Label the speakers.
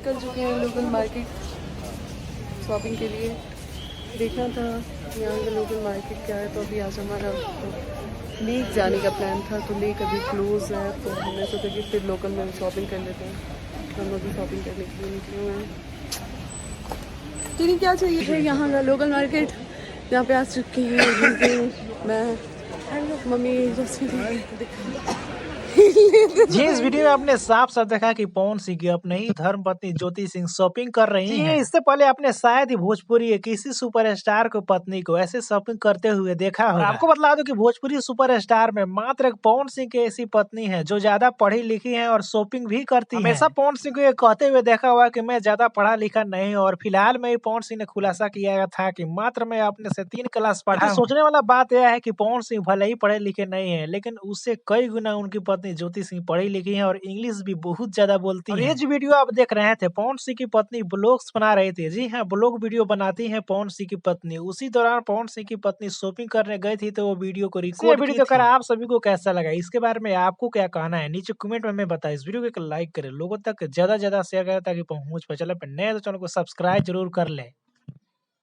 Speaker 1: कर चुके हैं लोकल मार्केट शॉपिंग के लिए। देखना था यहाँ का लोकल मार्केट क्या है, तो अभी आज हमारा लेक जाने का प्लान था, तो लेक अभी क्लोज है, तो हमने सोचा कि फिर लोकल में शॉपिंग कर लेते हैं। हम अभी शॉपिंग करने के लिए निकले हुए हैं। तुझे क्या चाहिए है यहाँ का लोकल मार्केट? यहाँ पे आ चुकी है मैं, मम्मी
Speaker 2: जी इस वीडियो में आपने साफ साफ देखा कि पवन सिंह की अपने ही धर्मपत्नी ज्योति सिंह शॉपिंग कर रही हैं। इससे पहले आपने शायद ही भोजपुरी के किसी सुपरस्टार को पत्नी को ऐसे शॉपिंग करते हुए देखा होगा। आपको बतला दो कि भोजपुरी सुपरस्टार में मात्र एक पवन सिंह की ऐसी पत्नी है जो ज्यादा पढ़ी लिखी है और शॉपिंग भी करती है। हमेशा पवन सिंह को ये कहते हुए देखा हुआ कि मैं ज्यादा पढ़ा लिखा नहीं हूँ, और फिलहाल में ही पवन सिंह ने खुलासा किया था कि मात्र मैं अपने से 3 क्लास पढ़ा हूं। सोचने वाला बात यह है कि पवन सिंह भले ही पढ़े लिखे नहीं है, लेकिन उससे कई गुना उनकी पत्नी ज्योति सिंह पढ़ी लिखी है और इंग्लिश भी बहुत ज्यादा बोलती है। ये जो वीडियो आप देख रहे थे, पवन सिंह की पत्नी ब्लॉग्स बना रही थी। जी हाँ, ब्लॉग वीडियो बनाती है पवन सिंह की पत्नी। उसी दौरान पवन सिंह की पत्नी शॉपिंग करने गई थी, तो वो वीडियो को रिकॉर्ड वीडियो देखकर आप सभी को कैसा लगा, इसके बारे में आपको क्या कहना है नीचे कमेंट में बताएं। इस वीडियो को एक लाइक करें, लोगों तक ज्यादा शेयर करें ताकि पहुंच पाए। चलो नए तो चैनल को सब्सक्राइब जरूर कर ले।